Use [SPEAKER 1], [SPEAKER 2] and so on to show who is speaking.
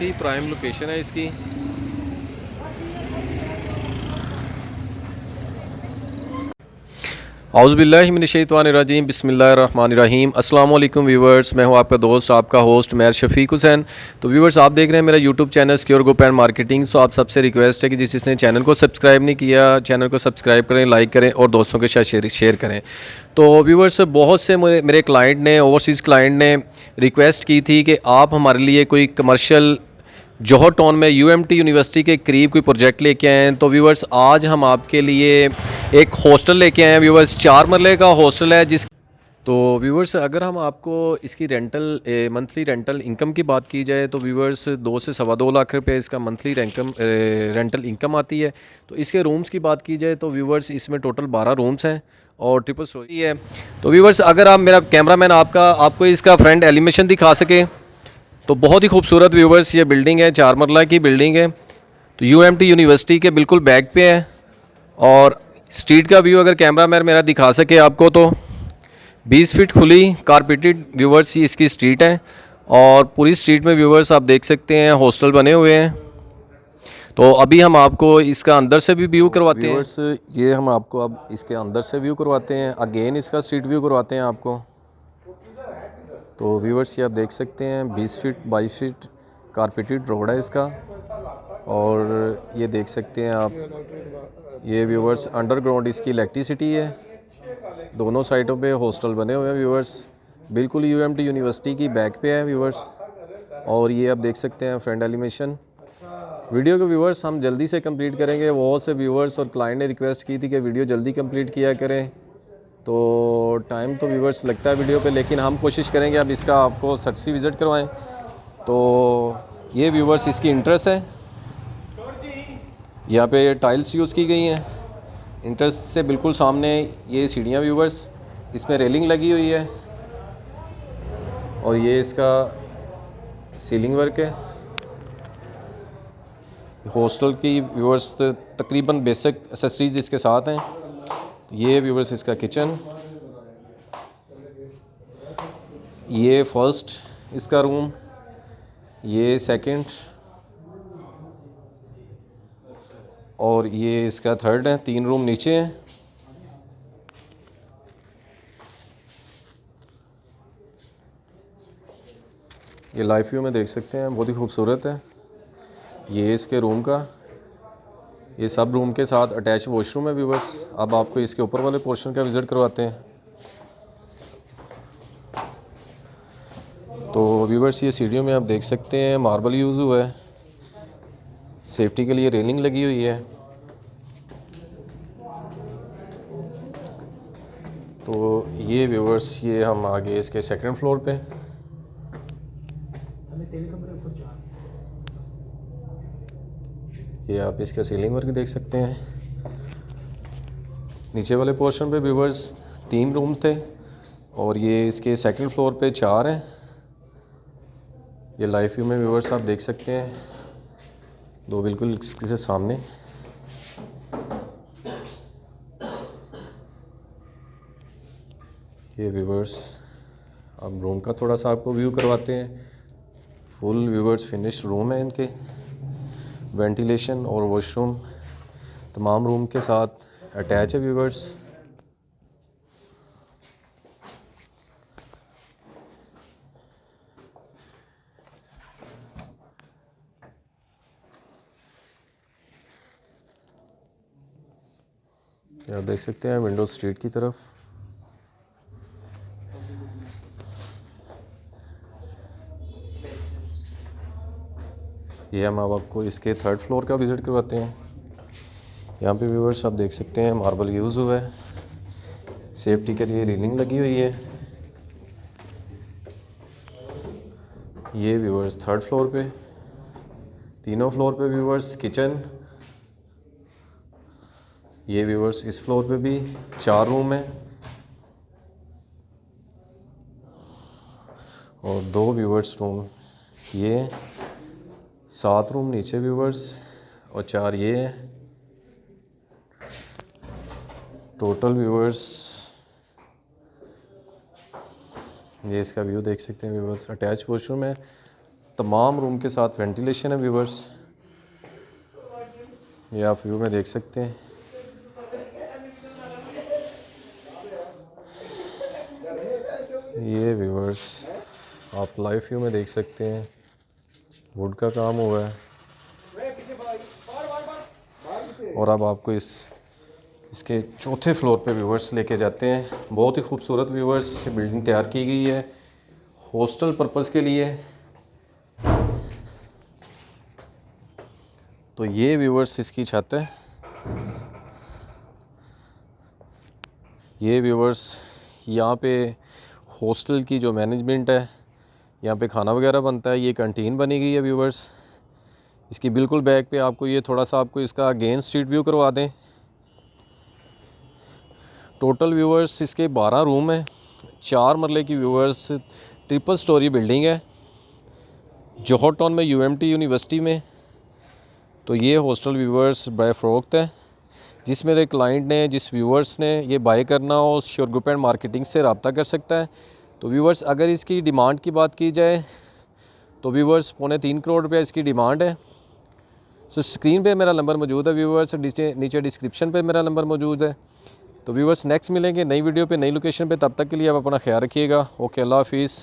[SPEAKER 1] बहुत ही prime location है इसकी। औज़ुबिल्लाहिमिनश्शैतानिर्रजीम बिस्मिल्लाहिर्रहमानिर्रहीम। अस्सलाम वालेकुम व्यूवर्स, मैं हूं आपका दोस्त आपका होस्ट मैर शफीक हुसैन। तो व्यूवर्स, आप देख रहे हैं मेरा YouTube channel secure group and marketing. तो आप सबसे रिक्वेस्ट है कि जिसने चैनल को सब्सक्राइब नहीं किया, चैनल को सब्सक्राइब करें, लाइक करें और दोस्तों के साथ शेयर करें। तो व्यूवर्स, बहुत से मेरे क्लाइंट ने, ओवरसीज़ क्लाइंट ने रिक्वेस्ट की थी कि आप हमारे लिए कोई कमर्शियल जौहर टाउन में यूएमटी यूनिवर्सिटी के करीब कोई प्रोजेक्ट लेके आए हैं। तो व्यूवर्स, आज हम आपके लिए एक हॉस्टल लेके आए हैं। व्यूवर्स, 4 मरले का हॉस्टल है तो व्यूवर्स, अगर हम आपको इसकी मंथली रेंटल इनकम की बात की जाए तो व्यूवर्स 2 से सवा 2 लाख रुपए इसका मंथली रेंटल इनकम आती है। तो इसके रूम्स की बात की जाए तो व्यूवर्स, इसमें टोटल 12 रूम्स हैं और ट्रिपल स्टोरी है। तो व्यूवर्स, अगर आप मेरा कैमरामैन आपको इसका फ्रंट एलिवेशन दिखा सके तो बहुत ही खूबसूरत व्यूवर्स ये बिल्डिंग है, 4 मरला की बिल्डिंग है। तो यूएमटी यूनिवर्सिटी के बिल्कुल बैक पे है। और स्ट्रीट का व्यू अगर कैमरामैन मेरा दिखा सके आपको तो 20 फीट खुली कारपेटेड व्यूवर्स ये इसकी स्ट्रीट है। और पूरी स्ट्रीट में व्यूवर्स आप देख सकते हैं हॉस्टल बने हुए हैं। तो अभी हम आपको इसका अंदर से भी व्यू करवाते हैं। व्यूवर्स, ये हम आपको अब इसके अंदर से व्यू करवाते हैं, अगेन इसका स्ट्रीट व्यू करवाते हैं आपको। तो व्यूवर्स, ये आप देख सकते हैं 20 फीट 22 फीट कारपेटेड रोड है इसका। और ये देख सकते हैं आप, ये व्यूवर्स अंडरग्राउंड इसकी इलेक्ट्रिसिटी है। दोनों साइडों पे हॉस्टल बने हुए हैं व्यूवर्स, बिल्कुल यूएमटी यूनिवर्सिटी की बैक पे है व्यूवर्स। और ये आप देख सकते हैं फ्रंट एलिवेशन। वीडियो को व्यूवर्स हम जल्दी से कंप्लीट करेंगे। बहुत से व्यूवर्स और क्लाइंट ने रिक्वेस्ट की थी कि वीडियो जल्दी कंप्लीट किया करें। तो टाइम तो व्यूवर्स लगता है वीडियो पे, लेकिन हम कोशिश करेंगे अब इसका आपको सच से विज़िट करवाएं। तो ये व्यूवर्स इसकी इंट्रेस्ट है, यहाँ पे टाइल्स यूज़ की गई हैं। इंट्रेस्ट से बिल्कुल सामने ये सीढ़ियाँ व्यूवर्स, इसमें रेलिंग लगी हुई है। और ये इसका सीलिंग वर्क है। हॉस्टल की व्यूवर्स तकरीबन बेसिक एक्सेसरीज इसके साथ हैं। ये व्यूवर्स इसका किचन, ये फर्स्ट इसका रूम, ये सेकंड और ये इसका थर्ड है। 3 रूम नीचे हैं। ये लाइव व्यू में देख सकते हैं, बहुत ही खूबसूरत है। ये इसके रूम का, ये सब रूम के साथ अटैच वॉशरूम है व्यूवर्स। अब आपको इसके ऊपर वाले पोर्शन का विज़िट करवाते हैं। तो व्यूवर्स, ये सीढ़ियों में आप देख सकते हैं मार्बल यूज़ हुआ है, सेफ्टी के लिए रेलिंग लगी हुई है। तो ये व्यूवर्स, ये हम आगे इसके सेकंड फ्लोर पे, ये आप इसका सीलिंग वर्क देख सकते हैं। नीचे वाले पोर्शन पे व्यूवर्स 3 रूम थे और ये इसके सेकंड फ्लोर पे 4 हैं। ये लाइव व्यू में व्यूवर्स आप देख सकते हैं, 2 बिल्कुल इसके सामने। ये व्यूवर्स, अब रूम का थोड़ा सा आपको व्यू करवाते हैं। फुल व्यूवर्स फिनिश रूम है इनके, वेंटिलेशन और वॉशरूम तमाम रूम के साथ अटैच है व्यूवर्स। आप देख सकते हैं विंडो स्ट्रीट की तरफ। ये हम अब आपको इसके थर्ड फ्लोर का विज़िट करवाते हैं। यहाँ पे व्यूवर्स आप देख सकते हैं मार्बल यूज़ हुआ है, सेफ्टी के लिए रेलिंग लगी हुई है। ये व्यूवर्स थर्ड फ्लोर पे, तीनों फ्लोर पे व्यूवर्स किचन। ये व्यूवर्स इस फ्लोर पे भी 4 रूम है और 2 व्यूवर्स रूम, ये 7 रूम नीचे व्यूवर्स और 4 ये है। टोटल व्यूवर्स, ये इसका व्यू देख सकते हैं व्यूवर्स। अटैच वॉशरूम है तमाम रूम के साथ वेंटिलेशन है व्यूवर्स, ये आप व्यू में देख सकते हैं। ये व्यूवर्स आप लाइव व्यू में देख सकते हैं, वुड का काम हुआ है। और अब आपको इसके चौथे फ्लोर पे व्यूवर्स लेके जाते हैं। बहुत ही खूबसूरत व्यूवर्स बिल्डिंग तैयार की गई है हॉस्टल पर्पज़ के लिए। तो ये व्यूवर्स इसकी छत है। ये व्यूवर्स यहाँ पे हॉस्टल की जो मैनेजमेंट है, यहाँ पे खाना वगैरह बनता है। ये कैंटीन बनी गई है व्यूवर्स। इसकी बिल्कुल बैक पे आपको ये थोड़ा सा आपको इसका अगेन स्ट्रीट व्यू करवा दें। टोटल व्यूवर्स इसके 12 रूम हैं, 4 मरले की व्यूवर्स ट्रिपल स्टोरी बिल्डिंग है जौहर टाउन में UMT यूनिवर्सिटी में। तो ये हॉस्टल व्यूवर्स बाय फ़रोख्त है। जिस मेरे क्लाइंट ने, जिस व्यूवर्स ने ये बाय करना हो, श्योर ग्रुप एंड मार्केटिंग से रब्ता कर सकता है। तो व्यूवर्स अगर इसकी डिमांड की बात की जाए तो व्यूवर्स 3.25 करोड़ रुपया इसकी डिमांड है। तो स्क्रीन पे मेरा नंबर मौजूद है व्यूवर्स, नीचे डिस्क्रिप्शन पे मेरा नंबर मौजूद है। तो व्यूवर्स नेक्स्ट मिलेंगे नई वीडियो पे, नई लोकेशन पे। तब तक के लिए आप अपना ख्याल रखिएगा। ओके, अल्लाह हाफिज़।